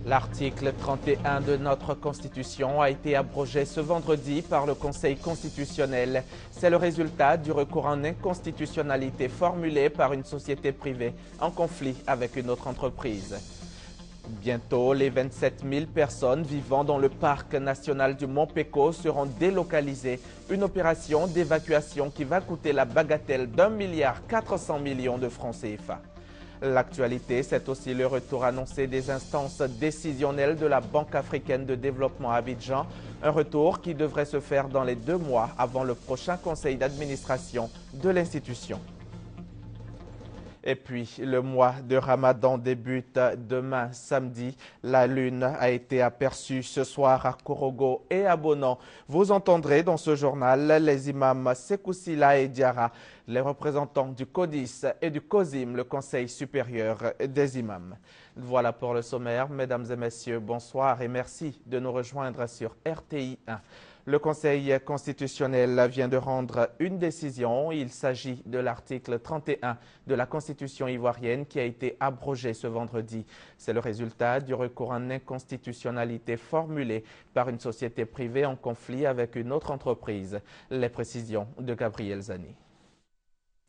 L'article 31 de notre Constitution a été abrogé ce vendredi par le Conseil constitutionnel. C'est le résultat du recours en inconstitutionnalité formulé par une société privée en conflit avec une autre entreprise. Bientôt, les 27 000 personnes vivant dans le parc national du Mont Péco seront délocalisées. Une opération d'évacuation qui va coûter la bagatelle d'1,4 milliard de francs CFA. L'actualité, c'est aussi le retour annoncé des instances décisionnelles de la Banque africaine de développement à Abidjan. Un retour qui devrait se faire dans les 2 mois avant le prochain conseil d'administration de l'institution. Et puis, le mois de Ramadan débute demain samedi. La lune a été aperçue ce soir à Korogo et à Bonan. Vous entendrez dans ce journal les imams Sekoussila et Diara, les représentants du CODIS et du COSIM, le Conseil supérieur des imams. Voilà pour le sommaire. Mesdames et messieurs, bonsoir et merci de nous rejoindre sur RTI 1. Le Conseil constitutionnel vient de rendre une décision. Il s'agit de l'article 31 de la Constitution ivoirienne qui a été abrogé ce vendredi. C'est le résultat du recours en inconstitutionnalité formulé par une société privée en conflit avec une autre entreprise. Les précisions de Gabriel Zani.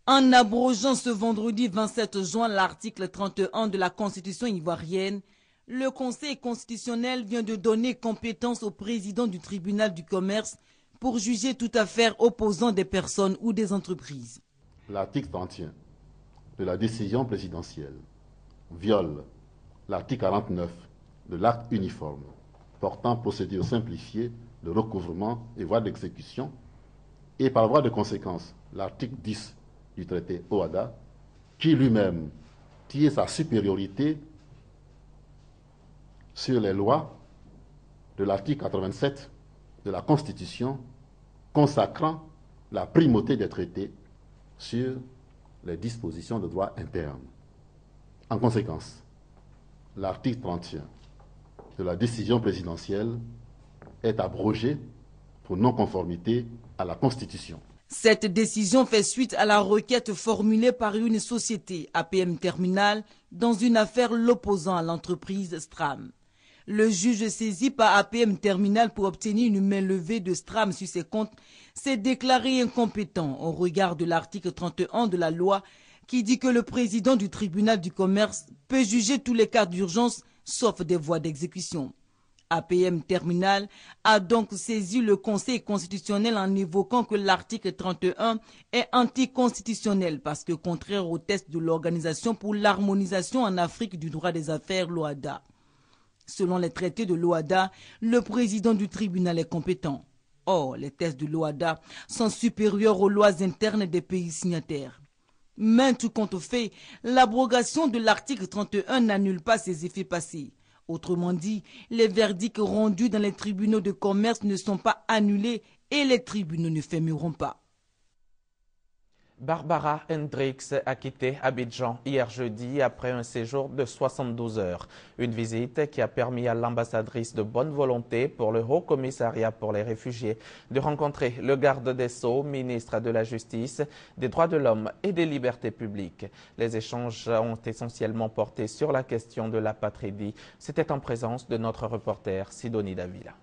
En abrogeant ce vendredi 27 juin l'article 31 de la Constitution ivoirienne, le Conseil constitutionnel vient de donner compétence au président du tribunal du commerce pour juger toute affaire opposant des personnes ou des entreprises. L'article 31 de la décision présidentielle viole l'article 49 de l'acte uniforme portant procédure simplifiée de recouvrement et voie d'exécution et par voie de conséquence l'article 10 du traité OHADA qui lui-même tire sa supériorité sur les lois de l'article 87 de la Constitution consacrant la primauté des traités sur les dispositions de droit interne. En conséquence, l'article 31 de la décision présidentielle est abrogé pour non-conformité à la Constitution. Cette décision fait suite à la requête formulée par une société, APM Terminal, dans une affaire l'opposant à l'entreprise Stram. Le juge saisi par APM Terminal pour obtenir une main levée de Stram sur ses comptes s'est déclaré incompétent au regard de l'article 31 de la loi qui dit que le président du tribunal du commerce peut juger tous les cas d'urgence sauf des voies d'exécution. APM Terminal a donc saisi le Conseil constitutionnel en évoquant que l'article 31 est anticonstitutionnel parce que contraire au test de l'Organisation pour l'harmonisation en Afrique du droit des affaires, l'OHADA. Selon les traités de l'OHADA, le président du tribunal est compétent. Or, les tests de l'OHADA sont supérieurs aux lois internes des pays signataires. Maintes compte fait, l'abrogation de l'article 31 n'annule pas ses effets passés. Autrement dit, les verdicts rendus dans les tribunaux de commerce ne sont pas annulés et les tribunaux ne fermeront pas. Barbara Hendricks a quitté Abidjan hier jeudi après un séjour de 72 heures. Une visite qui a permis à l'ambassadrice de bonne volonté pour le Haut Commissariat pour les réfugiés de rencontrer le garde des Sceaux, ministre de la Justice, des Droits de l'Homme et des Libertés publiques. Les échanges ont essentiellement porté sur la question de l'apatridie. C'était en présence de notre reporter Sidonie Davila.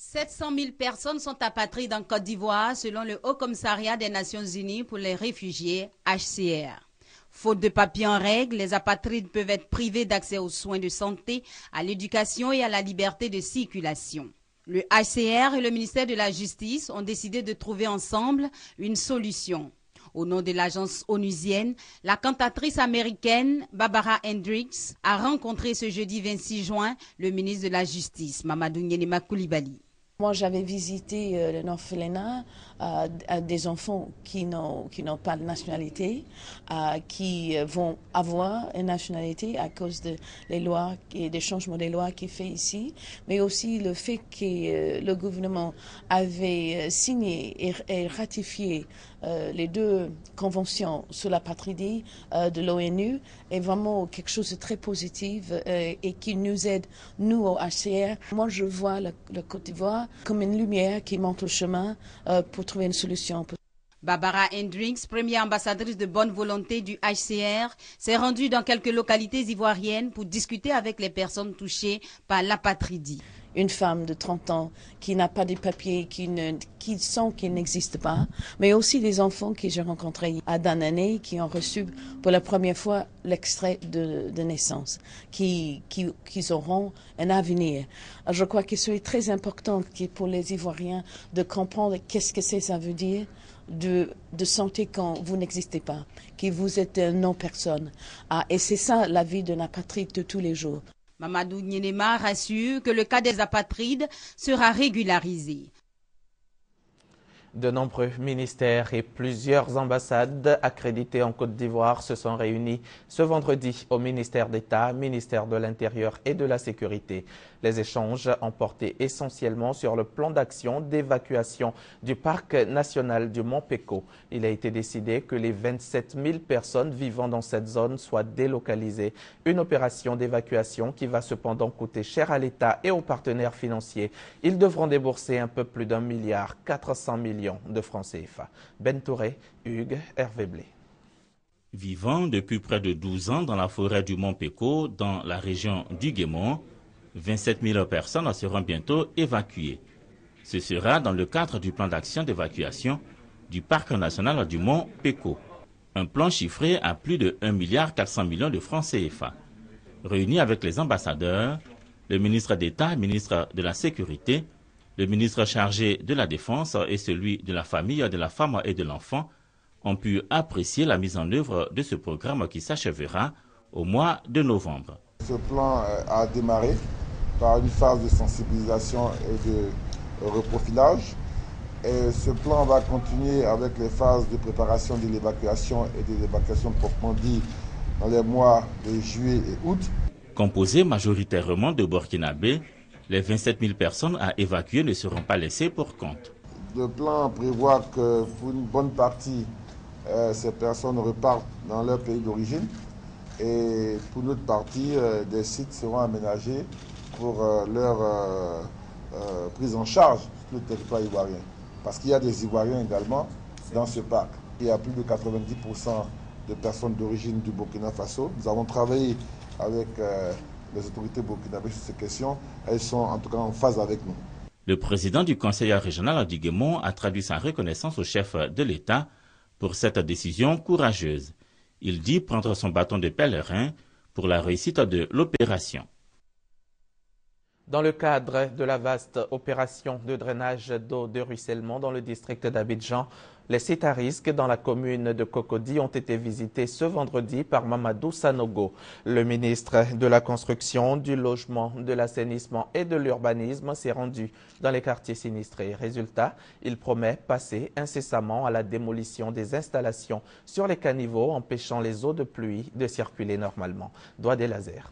700 000 personnes sont apatrides en Côte d'Ivoire selon le Haut Commissariat des Nations Unies pour les réfugiés, HCR. Faute de papiers en règle, les apatrides peuvent être privés d'accès aux soins de santé, à l'éducation et à la liberté de circulation. Le HCR et le ministère de la Justice ont décidé de trouver ensemble une solution. Au nom de l'agence onusienne, la cantatrice américaine Barbara Hendricks a rencontré ce jeudi 26 juin le ministre de la Justice, Mamadou Nyenema Koulibaly. Moi, j'avais visité l'orphelinat des enfants qui n'ont pas de nationalité, qui vont avoir une nationalité à cause des lois et des changements des lois qu'il fait ici, mais aussi le fait que le gouvernement avait signé et ratifié les 2 conventions sur l'apatridie de l'ONU est vraiment quelque chose de très positif et qui nous aide, nous, au HCR. Moi, je vois le Côte d'Ivoire comme une lumière qui montre le chemin pour trouver une solution. Barbara Hendricks, première ambassadrice de bonne volonté du HCR, s'est rendue dans quelques localités ivoiriennes pour discuter avec les personnes touchées par l'apatridie. Une femme de 30 ans qui n'a pas de papiers, qui sent qu'elle n'existe pas, mais aussi des enfants que j'ai rencontrés à Danané qui ont reçu pour la première fois l'extrait de naissance, qui auront un avenir. Je crois que c'est très important pour les Ivoiriens de comprendre qu'est-ce que ça veut dire de sentir quand vous n'existez pas, que vous êtes une non-personne. Et c'est ça la vie d'un apatride de tous les jours. Mamadou Nyenema rassure que le cas des apatrides sera régularisé. De nombreux ministères et plusieurs ambassades accréditées en Côte d'Ivoire se sont réunis ce vendredi au ministère d'État, ministère de l'Intérieur et de la Sécurité. Les échanges ont porté essentiellement sur le plan d'action d'évacuation du parc national du Mont Péko. Il a été décidé que les 27 000 personnes vivant dans cette zone soient délocalisées. Une opération d'évacuation qui va cependant coûter cher à l'État et aux partenaires financiers. Ils devront débourser un peu plus d'1,4 milliard de francs CFA. Ben Touré, Hugues, Hervé Blé. Vivant depuis près de 12 ans dans la forêt du Mont Péko, dans la région du Guémont, 27 000 personnes seront bientôt évacuées. Ce sera dans le cadre du plan d'action d'évacuation du parc national du Mont Péko. Un plan chiffré à plus de 1,4 milliard de francs CFA. Réunis avec les ambassadeurs, le ministre d'État, ministre de la Sécurité, le ministre chargé de la Défense et celui de la Famille, de la Femme et de l'Enfant ont pu apprécier la mise en œuvre de ce programme qui s'achèvera au mois de novembre. Ce plan a démarré par une phase de sensibilisation et de reprofilage. Et ce plan va continuer avec les phases de préparation de l'évacuation et de l'évacuation proprement dit dans les mois de juillet et août. Composé majoritairement de Burkinabés, les 27 000 personnes à évacuer ne seront pas laissées pour compte. Le plan prévoit que pour une bonne partie, ces personnes repartent dans leur pays d'origine. Et pour l'autre partie, des sites seront aménagés pour leur prise en charge sur le territoire ivoirien. Parce qu'il y a des Ivoiriens également dans ce parc. Il y a plus de 90% de personnes d'origine du Burkina Faso. Nous avons travaillé avec les autorités burkinabées sur ces questions. Elles sont en tout cas en phase avec nous. Le président du conseil régional du Guémont a traduit sa reconnaissance au chef de l'État pour cette décision courageuse. Il dit prendre son bâton de pèlerin pour la réussite de l'opération. Dans le cadre de la vaste opération de drainage d'eau de ruissellement dans le district d'Abidjan, les sites à risque dans la commune de Cocody ont été visités ce vendredi par Mamadou Sanogo. Le ministre de la Construction, du Logement, de l'Assainissement et de l'Urbanisme s'est rendu dans les quartiers sinistrés. Résultat, il promet passer incessamment à la démolition des installations sur les caniveaux, empêchant les eaux de pluie de circuler normalement. Doigt des lasers.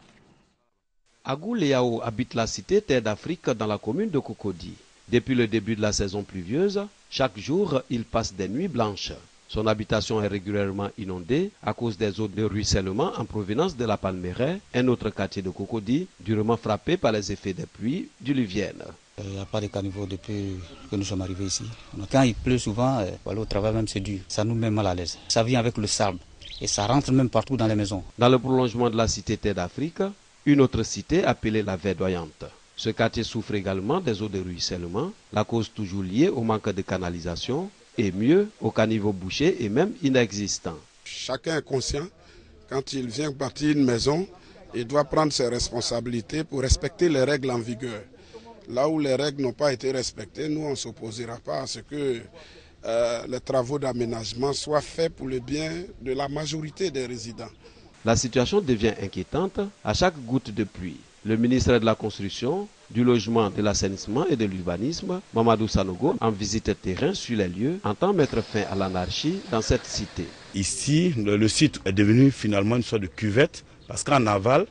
Agou Leao habite la cité Terre d'Afrique dans la commune de Cocody. Depuis le début de la saison pluvieuse, chaque jour, il passe des nuits blanches. Son habitation est régulièrement inondée à cause des eaux de ruissellement en provenance de la Palmeraie, un autre quartier de Cocody, durement frappé par les effets des pluies diluviennes. Il n'y a pas de caniveau depuis que nous sommes arrivés ici. Quand il pleut souvent, aller au travail même c'est dur. Ça nous met mal à l'aise. Ça vient avec le sable et ça rentre même partout dans les maisons. Dans le prolongement de la cité Terre d'Afrique, une autre cité appelée la Verdoyante. Ce quartier souffre également des eaux de ruissellement, la cause toujours liée au manque de canalisation et mieux aux caniveaux bouchés et même inexistants. Chacun est conscient, quand il vient bâtir une maison, il doit prendre ses responsabilités pour respecter les règles en vigueur. Là où les règles n'ont pas été respectées, nous on ne s'opposera pas à ce que les travaux d'aménagement soient faits pour le bien de la majorité des résidents. La situation devient inquiétante à chaque goutte de pluie. Le ministre de la Construction, du Logement, de l'Assainissement et de l'Urbanisme, Mamadou Sanogo, en visite terrain sur les lieux, entend mettre fin à l'anarchie dans cette cité. Ici, le site est devenu finalement une sorte de cuvette, parce qu'en aval,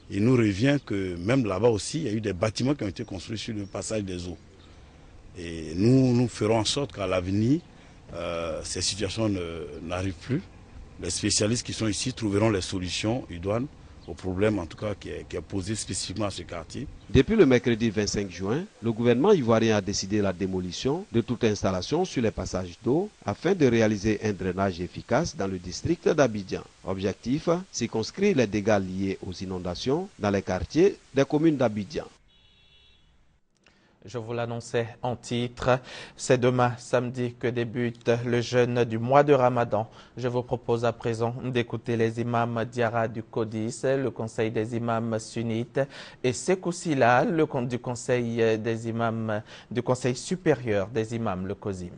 il nous revient que même là-bas aussi, il y a eu des bâtiments qui ont été construits sur le passage des eaux. Et nous ferons en sorte qu'à l'avenir, ces situations n'arrivent plus. Les spécialistes qui sont ici trouveront les solutions idoines au problème en tout cas qui est posé spécifiquement à ce quartier. Depuis le mercredi 25 juin, le gouvernement ivoirien a décidé la démolition de toute installation sur les passages d'eau afin de réaliser un drainage efficace dans le district d'Abidjan. Objectif, circonscrire les dégâts liés aux inondations dans les quartiers des communes d'Abidjan. Je vous l'annonçais en titre, c'est demain samedi que débute le jeûne du mois de Ramadan. Je vous propose à présent d'écouter les imams Diarra du Codis, le conseil des imams sunnites, et Sekou Silla, du conseil des imams, du conseil supérieur des imams, le COSIM.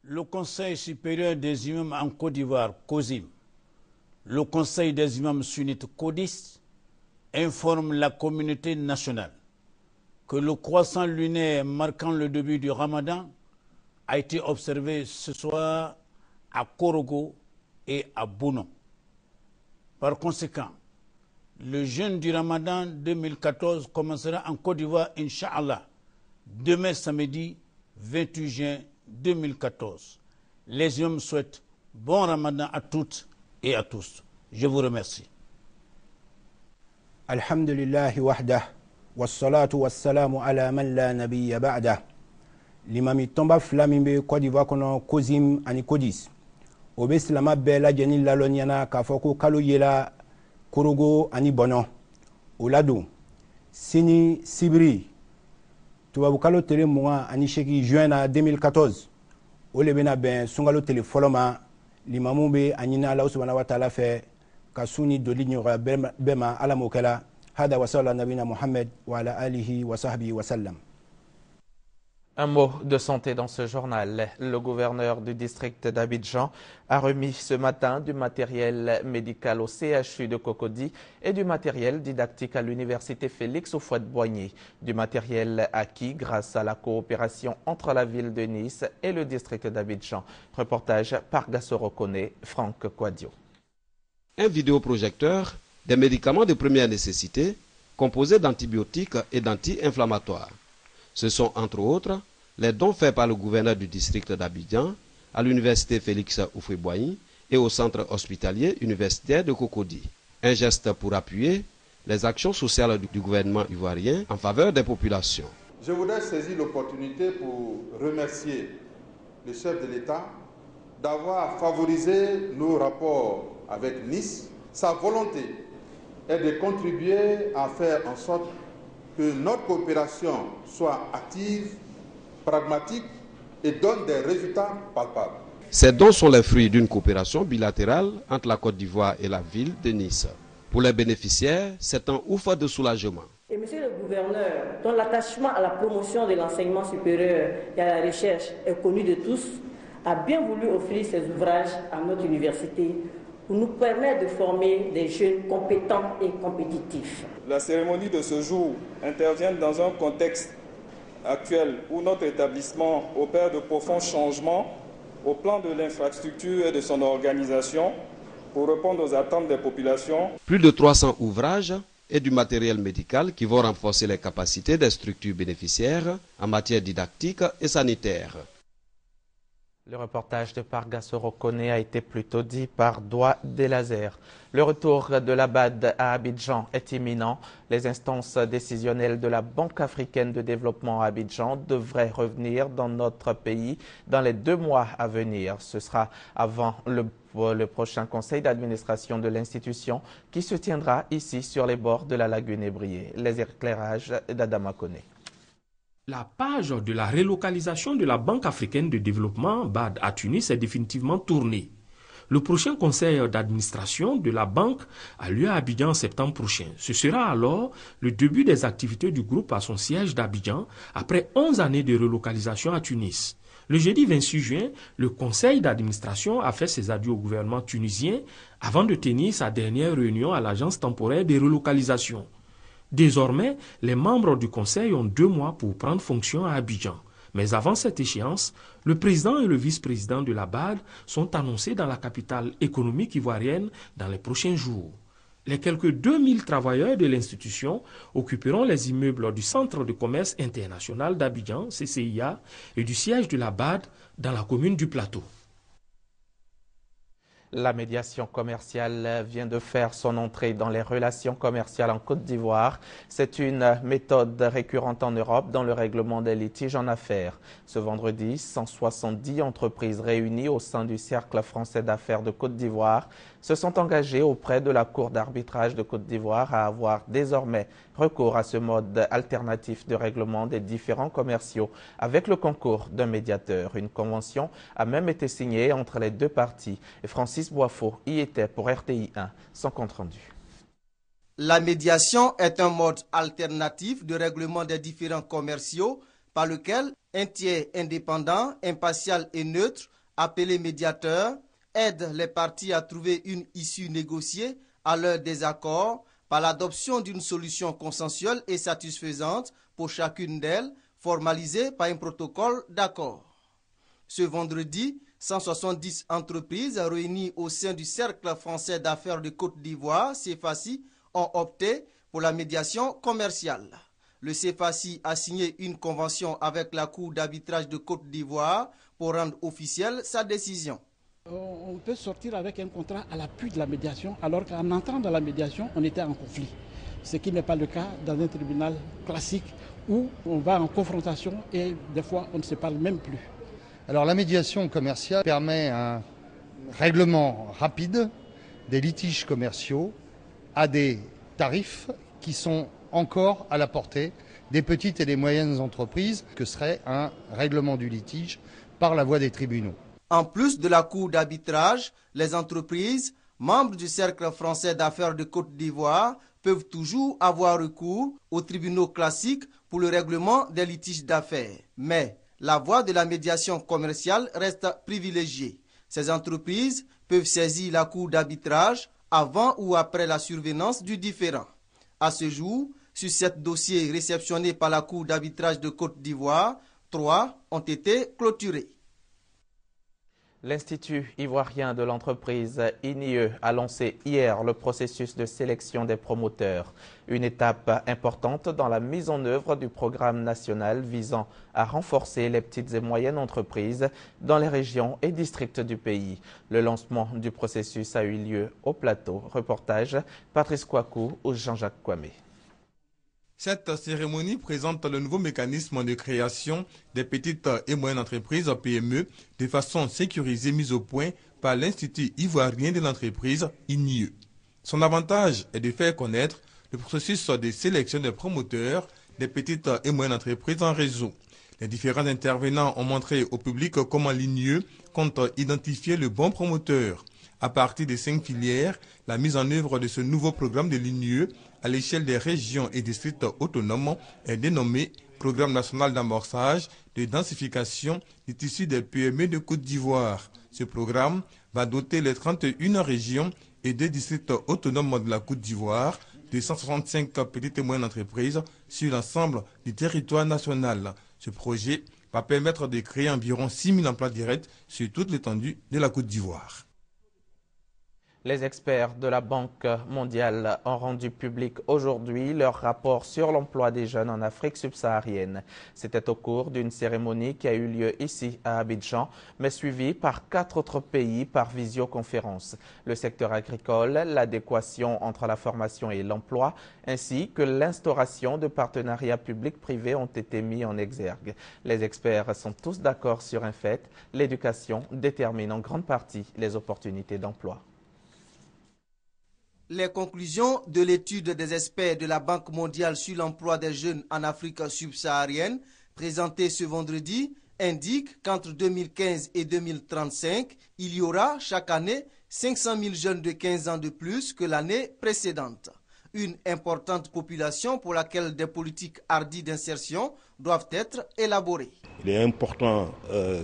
Le conseil supérieur des imams en Côte d'Ivoire, COSIM, le conseil des imams sunnites Codis, informe la communauté nationale que le croissant lunaire marquant le début du Ramadan a été observé ce soir à Korogo et à Bounon. Par conséquent, le jeûne du Ramadan 2014 commencera en Côte d'Ivoire, Inch'Allah, demain samedi 28 juin 2014. Les hommes souhaitent bon Ramadan à toutes et à tous. Je vous remercie. Alhamdulillahi wahdah. Wassalatu wassalamu ala man la nabiyya ba'da. Limami tomba flamimbe Côte d'Ivoire kono COSIM ani CODIS. Obe silama bela jeni lalonyana kafoko kalo yela Korogo ani Bono. Olado sini Sibri tubabu kalo tele mois ani cheki juin 2014. Ole bena ben sungalo tele foloma limamu be anina Allah subhanahu wa ta'ala fe kasuni doli nyora bema ala mokela. هذا وصلى نبينا محمد وعلى آله وصحبه وسلم. Un mot de santé dans ce journal. Le gouverneur du district d'Abidjan a remis ce matin du matériel médical au CHU de Cocody et du matériel didactique à l'université Félix Houphouët-Boigny. Du matériel acquis grâce à la coopération entre la ville de Nice et le district d'Abidjan. Reportage par Gassoro Kone, Franck Kouadio. Un vidéoprojecteur, des médicaments de première nécessité composés d'antibiotiques et d'anti-inflammatoires. Ce sont entre autres les dons faits par le gouverneur du district d'Abidjan à l'université Félix Houphouët-Boigny et au centre hospitalier universitaire de Cocody. Un geste pour appuyer les actions sociales du gouvernement ivoirien en faveur des populations. Je voudrais saisir l'opportunité pour remercier le chef de l'État d'avoir favorisé nos rapports avec Nice. Sa volonté est de contribuer à faire en sorte que notre coopération soit active, pragmatique et donne des résultats palpables. Ces dons sont les fruits d'une coopération bilatérale entre la Côte d'Ivoire et la ville de Nice. Pour les bénéficiaires, c'est un ouf de soulagement. Et monsieur le gouverneur, dont l'attachement à la promotion de l'enseignement supérieur et à la recherche est connu de tous, a bien voulu offrir ces ouvrages à notre université pour nous permettre de former des jeunes compétents et compétitifs. La cérémonie de ce jour intervient dans un contexte actuel où notre établissement opère de profonds changements au plan de l'infrastructure et de son organisation pour répondre aux attentes des populations. Plus de 300 ouvrages et du matériel médical qui vont renforcer les capacités des structures bénéficiaires en matière didactique et sanitaire. Le reportage de Pargassoro Kone a été plutôt dit par Doua Delazer. Le retour de la BAD à Abidjan est imminent. Les instances décisionnelles de la Banque africaine de développement à Abidjan devraient revenir dans notre pays dans les 2 mois à venir. Ce sera avant le prochain conseil d'administration de l'institution qui se tiendra ici sur les bords de la lagune Ébrié. Les éclairages d'Adama Kone. La page de la relocalisation de la Banque africaine de développement, BAD, à Tunis est définitivement tournée. Le prochain conseil d'administration de la banque a lieu à Abidjan en septembre prochain. Ce sera alors le début des activités du groupe à son siège d'Abidjan après 11 années de relocalisation à Tunis. Le jeudi 26 juin, le conseil d'administration a fait ses adieux au gouvernement tunisien avant de tenir sa dernière réunion à l'agence temporaire de relocalisation. Désormais, les membres du conseil ont 2 mois pour prendre fonction à Abidjan. Mais avant cette échéance, le président et le vice-président de la BAD sont annoncés dans la capitale économique ivoirienne dans les prochains jours. Les quelques 2000 travailleurs de l'institution occuperont les immeubles du Centre de commerce international d'Abidjan, CCIA, et du siège de la BAD dans la commune du Plateau. La médiation commerciale vient de faire son entrée dans les relations commerciales en Côte d'Ivoire. C'est une méthode récurrente en Europe dans le règlement des litiges en affaires. Ce vendredi, 170 entreprises réunies au sein du Cercle français d'affaires de Côte d'Ivoire se sont engagées auprès de la Cour d'arbitrage de Côte d'Ivoire à avoir désormais recours à ce mode alternatif de règlement des différends commerciaux avec le concours d'un médiateur. Une convention a même été signée entre les deux parties. Et Francis Boifo y était pour RTI 1, son compte rendu. La médiation est un mode alternatif de règlement des différends commerciaux par lequel un tiers indépendant, impartial et neutre, appelé médiateur, aide les parties à trouver une issue négociée à leur désaccord par l'adoption d'une solution consensuelle et satisfaisante pour chacune d'elles, formalisée par un protocole d'accord. Ce vendredi, 170 entreprises réunies au sein du Cercle français d'affaires de Côte d'Ivoire, CFACI, ont opté pour la médiation commerciale. Le CFACI a signé une convention avec la Cour d'arbitrage de Côte d'Ivoire pour rendre officielle sa décision. On peut sortir avec un contrat à l'appui de la médiation, alors qu'en entrant dans la médiation, on était en conflit. Ce qui n'est pas le cas dans un tribunal classique où on va en confrontation et des fois on ne se parle même plus. Alors la médiation commerciale permet un règlement rapide des litiges commerciaux à des tarifs qui sont encore à la portée des petites et des moyennes entreprises, que serait un règlement du litige par la voie des tribunaux. En plus de la Cour d'arbitrage, les entreprises, membres du Cercle français d'affaires de Côte d'Ivoire, peuvent toujours avoir recours aux tribunaux classiques pour le règlement des litiges d'affaires. Mais la voie de la médiation commerciale reste privilégiée. Ces entreprises peuvent saisir la Cour d'arbitrage avant ou après la survenance du différend. À ce jour, sur 7 dossiers réceptionnés par la Cour d'arbitrage de Côte d'Ivoire, 3 ont été clôturés. L'Institut ivoirien de l'entreprise INIE a lancé hier le processus de sélection des promoteurs, une étape importante dans la mise en œuvre du programme national visant à renforcer les petites et moyennes entreprises dans les régions et districts du pays. Le lancement du processus a eu lieu au plateau. Reportage Patrice Kouakou ou Jean-Jacques Kwame. Cette cérémonie présente le nouveau mécanisme de création des petites et moyennes entreprises PME de façon sécurisée mise au point par l'Institut ivoirien de l'entreprise INIE. Son avantage est de faire connaître le processus de sélection des promoteurs des petites et moyennes entreprises en réseau. Les différents intervenants ont montré au public comment l'INIE compte identifier le bon promoteur. À partir de 5 filières, la mise en œuvre de ce nouveau programme de l'INIE à l'échelle des régions et districts autonomes est dénommé Programme national d'amorçage de densification du tissu des PME de Côte d'Ivoire. Ce programme va doter les 31 régions et 2 districts autonomes de la Côte d'Ivoire de 165 petites et moyennes entreprises sur l'ensemble du territoire national. Ce projet va permettre de créer environ 6 000 emplois directs sur toute l'étendue de la Côte d'Ivoire. Les experts de la Banque mondiale ont rendu public aujourd'hui leur rapport sur l'emploi des jeunes en Afrique subsaharienne. C'était au cours d'une cérémonie qui a eu lieu ici à Abidjan, mais suivie par 4 autres pays par visioconférence. Le secteur agricole, l'adéquation entre la formation et l'emploi, ainsi que l'instauration de partenariats publics-privés ont été mis en exergue. Les experts sont tous d'accord sur un fait, l'éducation détermine en grande partie les opportunités d'emploi. Les conclusions de l'étude des experts de la Banque mondiale sur l'emploi des jeunes en Afrique subsaharienne, présentée ce vendredi, indiquent qu'entre 2015 et 2035, il y aura chaque année 500 000 jeunes de 15 ans de plus que l'année précédente. Une importante population pour laquelle des politiques hardies d'insertion doivent être élaborées. Il est important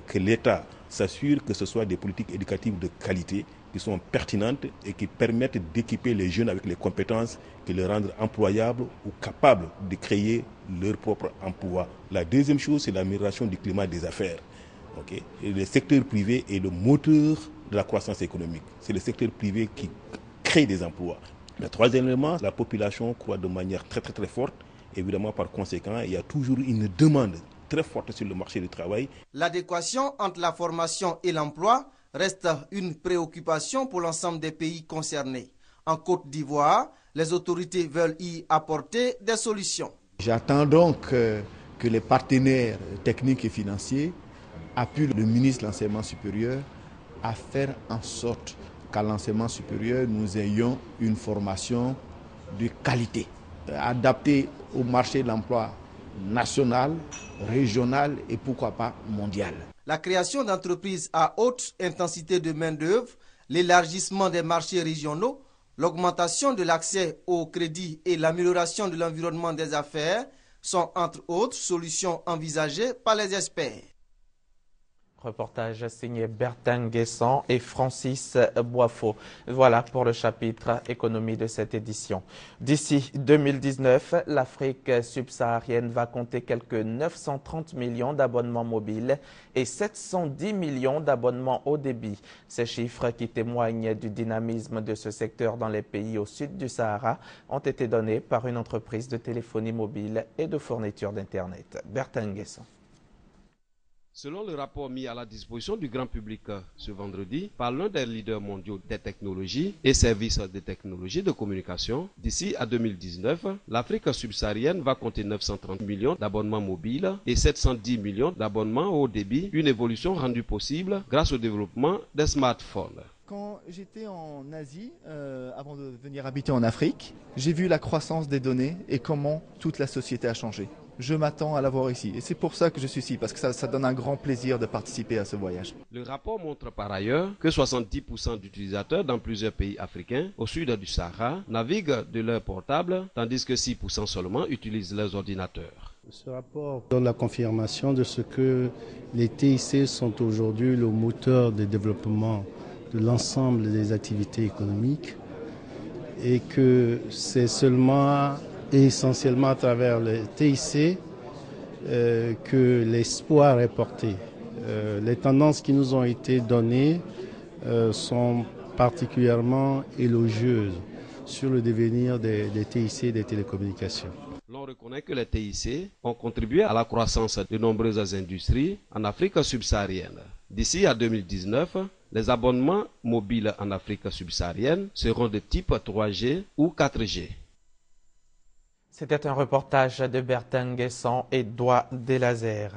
que l'État s'assure que ce soit des politiques éducatives de qualité, qui sont pertinentes et qui permettent d'équiper les jeunes avec les compétences qui les rendent employables ou capables de créer leur propre emploi. La deuxième chose, c'est l'amélioration du climat des affaires. Et le secteur privé est le moteur de la croissance économique. C'est le secteur privé qui crée des emplois. Le troisième élément, la population croît de manière très forte. Évidemment, par conséquent, il y a toujours une demande très forte sur le marché du travail. L'adéquation entre la formation et l'emploi reste une préoccupation pour l'ensemble des pays concernés. En Côte d'Ivoire, les autorités veulent y apporter des solutions. J'attends donc que les partenaires techniques et financiers appuient le ministre de l'Enseignement supérieur à faire en sorte qu'à l'enseignement supérieur, nous ayons une formation de qualité, adaptée au marché de l'emploi national, régional et pourquoi pas mondial. La création d'entreprises à haute intensité de main-d'œuvre, l'élargissement des marchés régionaux, l'augmentation de l'accès au crédit et l'amélioration de l'environnement des affaires sont entre autres solutions envisagées par les experts. Reportage signé Bertin Guesson et Francis Boiffaut. Voilà pour le chapitre économie de cette édition. D'ici 2019, l'Afrique subsaharienne va compter quelques 930 millions d'abonnements mobiles et 710 millions d'abonnements haut débit. Ces chiffres qui témoignent du dynamisme de ce secteur dans les pays au sud du Sahara ont été donnés par une entreprise de téléphonie mobile et de fourniture d'Internet. Bertin Guesson. Selon le rapport mis à la disposition du grand public ce vendredi par l'un des leaders mondiaux des technologies et services des technologies de communication, d'ici à 2019, l'Afrique subsaharienne va compter 930 millions d'abonnements mobiles et 710 millions d'abonnements haut débit, une évolution rendue possible grâce au développement des smartphones. Quand j'étais en Asie, avant de venir habiter en Afrique, j'ai vu la croissance des données et comment toute la société a changé. Je m'attends à la voir ici. Et c'est pour ça que je suis ici, parce que ça donne un grand plaisir de participer à ce voyage. Le rapport montre par ailleurs que 70% d'utilisateurs dans plusieurs pays africains au sud du Sahara naviguent de leur portable, tandis que 6% seulement utilisent leurs ordinateurs. Ce rapport donne la confirmation de ce que les TIC sont aujourd'hui le moteur de développement de l'ensemble des activités économiques et que c'est seulement et essentiellement à travers le TIC que l'espoir est porté. Les tendances qui nous ont été données sont particulièrement élogieuses sur le devenir des TIC et des télécommunications. L'on reconnaît que les TIC ont contribué à la croissance de nombreuses industries en Afrique subsaharienne. D'ici à 2019, les abonnements mobiles en Afrique subsaharienne seront de type 3G ou 4G. C'était un reportage de Bertin Guesson et Doua Delazer.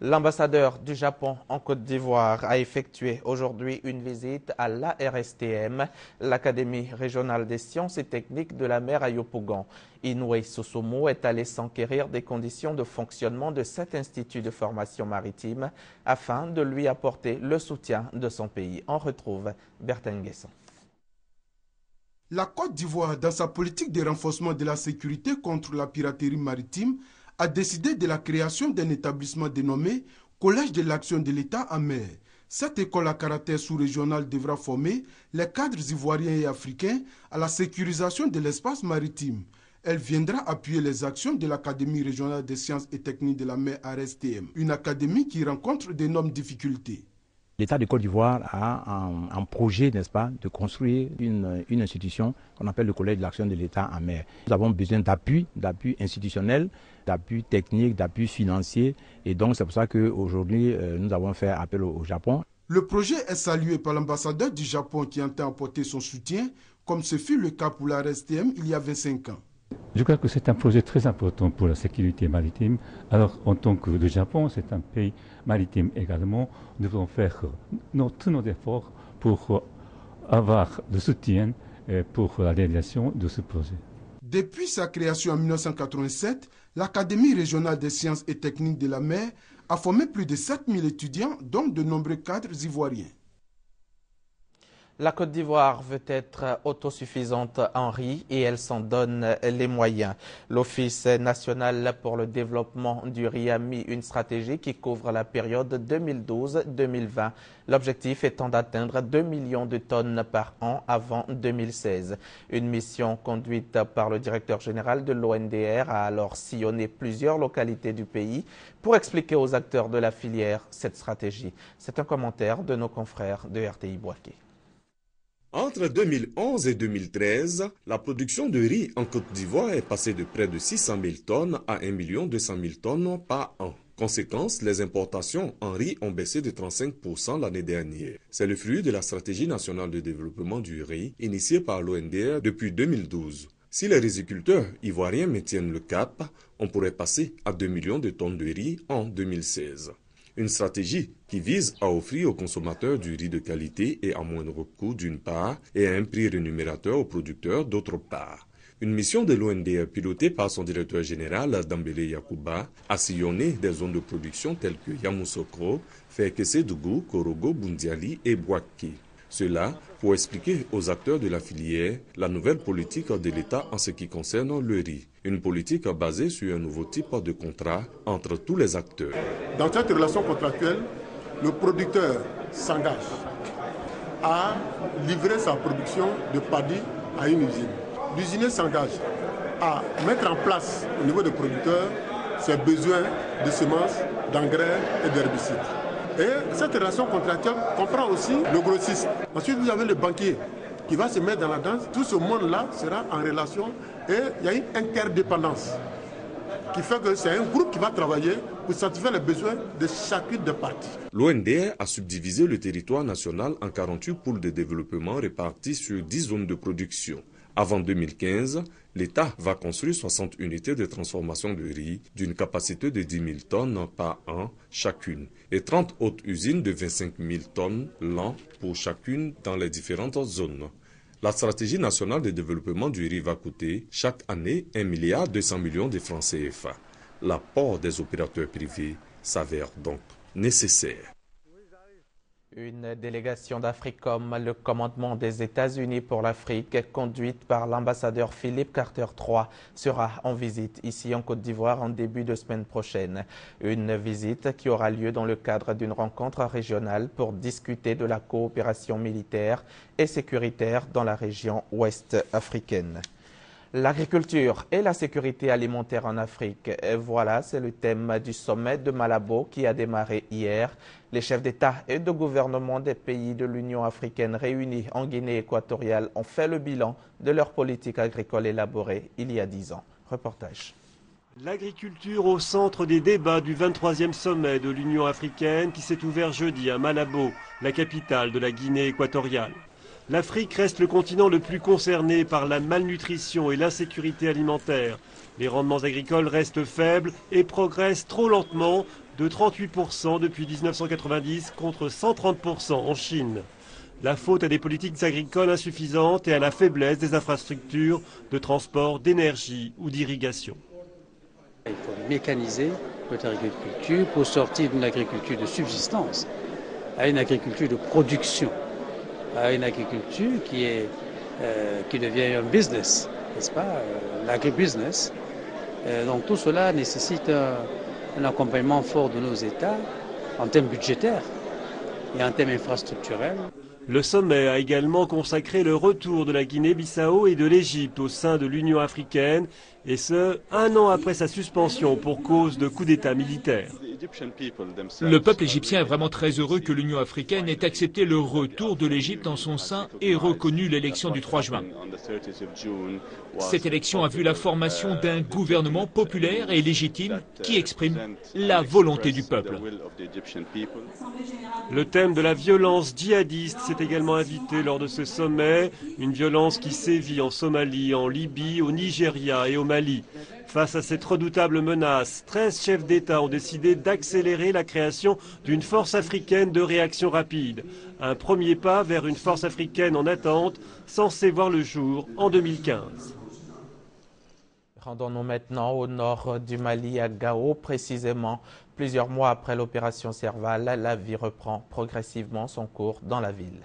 L'ambassadeur du Japon en Côte d'Ivoire a effectué aujourd'hui une visite à l'ARSTM, l'Académie régionale des sciences et techniques de la mer à Yopougon. Inoue Susumu est allé s'enquérir des conditions de fonctionnement de cet institut de formation maritime afin de lui apporter le soutien de son pays. On retrouve Bertin Guesson. La Côte d'Ivoire, dans sa politique de renforcement de la sécurité contre la piraterie maritime, a décidé de la création d'un établissement dénommé Collège de l'action de l'État en mer. Cette école à caractère sous-régional devra former les cadres ivoiriens et africains à la sécurisation de l'espace maritime. Elle viendra appuyer les actions de l'Académie régionale des sciences et techniques de la mer ARSTM, une académie qui rencontre d'énormes difficultés. L'État de Côte d'Ivoire a un projet, n'est-ce pas, de construire une institution qu'on appelle le Collège de l'action de l'État en mer. Nous avons besoin d'appui institutionnel, d'appui technique, d'appui financier. Et donc, c'est pour ça qu'aujourd'hui, nous avons fait appel au Japon. Le projet est salué par l'ambassadeur du Japon qui entend apporter son soutien, comme ce fut le cas pour la RSTM il y a 25 ans. Je crois que c'est un projet très important pour la sécurité maritime. Alors, en tant que le Japon, c'est un pays maritime également, nous devons faire tous nos efforts pour avoir le soutien pour la réalisation de ce projet. Depuis sa création en 1987, l'Académie régionale des sciences et techniques de la mer a formé plus de 7000 étudiants, dont de nombreux cadres ivoiriens. La Côte d'Ivoire veut être autosuffisante en riz et elle s'en donne les moyens. L'Office national pour le développement du riz a mis une stratégie qui couvre la période 2012-2020. L'objectif étant d'atteindre 2 millions de tonnes par an avant 2016. Une mission conduite par le directeur général de l'ONDR a alors sillonné plusieurs localités du pays pour expliquer aux acteurs de la filière cette stratégie. C'est un commentaire de nos confrères de RTI Boaké. Entre 2011 et 2013, la production de riz en Côte d'Ivoire est passée de près de 600 000 tonnes à 1 200 000 tonnes par an. Conséquence, les importations en riz ont baissé de 35% l'année dernière. C'est le fruit de la stratégie nationale de développement du riz initiée par l'ONDR depuis 2012. Si les riziculteurs ivoiriens maintiennent le cap, on pourrait passer à 2 millions de tonnes de riz en 2016. Une stratégie qui vise à offrir aux consommateurs du riz de qualité et à moindre coût d'une part et à un prix rémunérateur aux producteurs d'autre part. Une mission de l'ONDR pilotée par son directeur général Dambélé Yacouba a sillonné des zones de production telles que Yamoussoukro, Fekese-Dougou, Korogo, Bundiali et Bouaké. Cela pour expliquer aux acteurs de la filière la nouvelle politique de l'État en ce qui concerne le riz. Une politique basée sur un nouveau type de contrat entre tous les acteurs. Dans cette relation contractuelle, le producteur s'engage à livrer sa production de paddy à une usine. L'usinier s'engage à mettre en place au niveau des producteurs ses besoins de semences, d'engrais et d'herbicides. Et cette relation contractuelle comprend aussi le grossiste. Ensuite, vous avez le banquier qui va se mettre dans la danse. Tout ce monde-là sera en relation et il y a une interdépendance qui fait que c'est un groupe qui va travailler pour satisfaire les besoins de chacune des parties. L'ONDR a subdivisé le territoire national en 48 pôles de développement répartis sur 10 zones de production. Avant 2015, l'État va construire 60 unités de transformation de riz d'une capacité de 10 000 tonnes par an chacune et 30 autres usines de 25 000 tonnes l'an pour chacune dans les différentes zones. La stratégie nationale de développement du riz va coûter chaque année 1,2 milliard de francs CFA. L'apport des opérateurs privés s'avère donc nécessaire. Une délégation d'Africom, le commandement des États-Unis pour l'Afrique, conduite par l'ambassadeur Philippe Carter III, sera en visite ici en Côte d'Ivoire en début de semaine prochaine. Une visite qui aura lieu dans le cadre d'une rencontre régionale pour discuter de la coopération militaire et sécuritaire dans la région ouest africaine. L'agriculture et la sécurité alimentaire en Afrique. Et voilà, c'est le thème du sommet de Malabo qui a démarré hier. Les chefs d'État et de gouvernement des pays de l'Union africaine réunis en Guinée équatoriale ont fait le bilan de leur politique agricole élaborée il y a 10 ans. Reportage. L'agriculture au centre des débats du 23e sommet de l'Union africaine qui s'est ouvert jeudi à Malabo, la capitale de la Guinée équatoriale. L'Afrique reste le continent le plus concerné par la malnutrition et l'insécurité alimentaire. Les rendements agricoles restent faibles et progressent trop lentement, de 38% depuis 1990 contre 130% en Chine. La faute à des politiques agricoles insuffisantes et à la faiblesse des infrastructures de transport, d'énergie ou d'irrigation. Il faut mécaniser notre agriculture pour sortir d'une agriculture de subsistance à une agriculture de production, à une agriculture qui devient un business, n'est-ce pas, l'agribusiness. Donc tout cela nécessite un accompagnement fort de nos États en termes budgétaires et en termes infrastructurels. Le sommet a également consacré le retour de la Guinée-Bissau et de l'Égypte au sein de l'Union africaine, et ce, 1 an après sa suspension pour cause de coup d'État militaire. Le peuple égyptien est vraiment très heureux que l'Union africaine ait accepté le retour de l'Égypte en son sein et reconnu l'élection du 3 juin. Cette élection a vu la formation d'un gouvernement populaire et légitime qui exprime la volonté du peuple. Le thème de la violence djihadiste s'est également invité lors de ce sommet, une violence qui sévit en Somalie, en Libye, au Nigeria et au Mali. Face à cette redoutable menace, 13 chefs d'État ont décidé d'accélérer la création d'une force africaine de réaction rapide. Un premier pas vers une force africaine en attente, censée voir le jour en 2015. Rendons-nous maintenant au nord du Mali, à Gao précisément. Plusieurs mois après l'opération Serval, la vie reprend progressivement son cours dans la ville.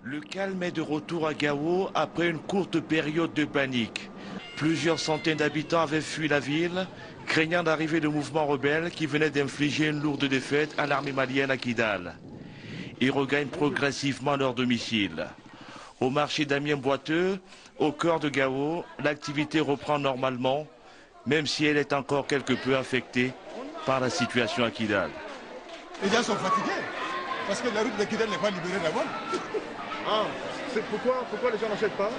Le calme est de retour à Gao après une courte période de panique. Plusieurs centaines d'habitants avaient fui la ville, craignant d'arriver de mouvements rebelles qui venaient d'infliger une lourde défaite à l'armée malienne à Kidal. Ils regagnent progressivement leur domicile. Au marché d'Amiens Boiteux, au cœur de Gao, l'activité reprend normalement, même si elle est encore quelque peu affectée par la situation à Kidal. Les gens sont fatigués, parce que la route de Kidal n'est pas libérée d'abord. Ah, c'est pourquoi les gens n'achètent pas?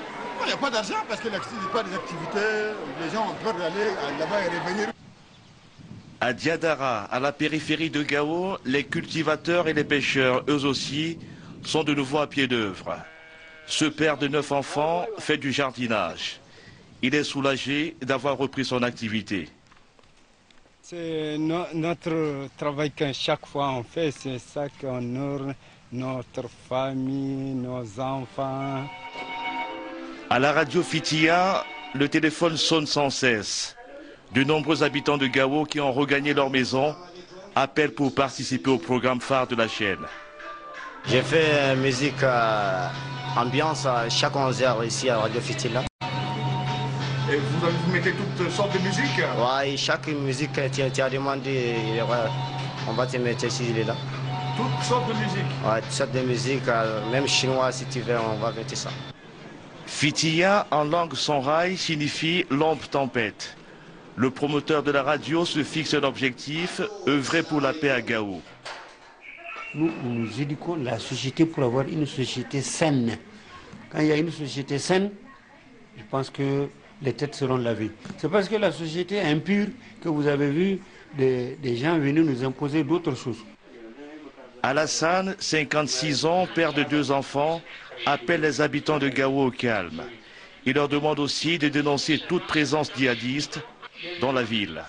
Il n'y a pas d'argent, parce qu'il n'y a pas des activités, les gens ont peur d'aller là-bas et revenir. À Diadara, à la périphérie de Gao, les cultivateurs et les pêcheurs, eux aussi, sont de nouveau à pied d'œuvre. Ce père de 9 enfants fait du jardinage. Il est soulagé d'avoir repris son activité. C'est notre travail que chaque fois on fait, c'est ça qu'on nourrit notre famille, nos enfants. À la radio Fitia, le téléphone sonne sans cesse. De nombreux habitants de Gao qui ont regagné leur maison appellent pour participer au programme phare de la chaîne. J'ai fait musique ambiance chaque 11h ici à Radio Fitia. Et vous mettez toutes sortes de musique? Oui, chaque musique que tu as demandé, on va te mettre ici, il est là. Toutes sortes de musique? Oui, toutes sortes de musique, même chinois si tu veux, on va mettre ça. Fitia en langue songhai signifie lampe tempête. Le promoteur de la radio se fixe un objectif, œuvrer pour la paix à Gao. Nous éduquons la société pour avoir une société saine. Quand il y a une société saine, je pense que les têtes seront lavées. C'est parce que la société est impure que vous avez vu des gens venir nous imposer d'autres choses. Alassane, 56 ans, père de 2 enfants, appelle les habitants de Gao au calme. Il leur demande aussi de dénoncer toute présence djihadiste dans la ville.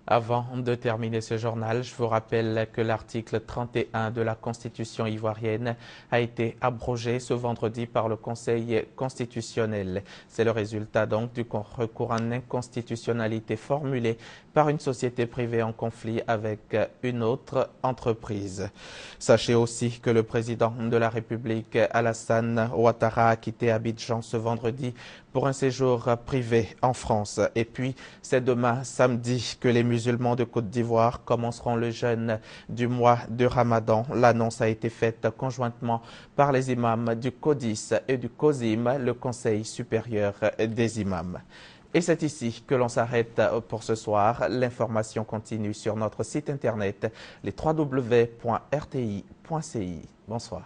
Avant de terminer ce journal, je vous rappelle que l'article 31 de la Constitution ivoirienne a été abrogé ce vendredi par le Conseil constitutionnel. C'est le résultat donc du recours en inconstitutionnalité formulé par une société privée en conflit avec une autre entreprise. Sachez aussi que le président de la République, Alassane Ouattara, a quitté Abidjan ce vendredi pour un séjour privé en France. Et puis, c'est demain, samedi, que les musulmans de Côte d'Ivoire commenceront le jeûne du mois de Ramadan. L'annonce a été faite conjointement par les imams du CODIS et du COSIM, le Conseil supérieur des imams. Et c'est ici que l'on s'arrête pour ce soir. L'information continue sur notre site internet, les www.rti.ci. Bonsoir.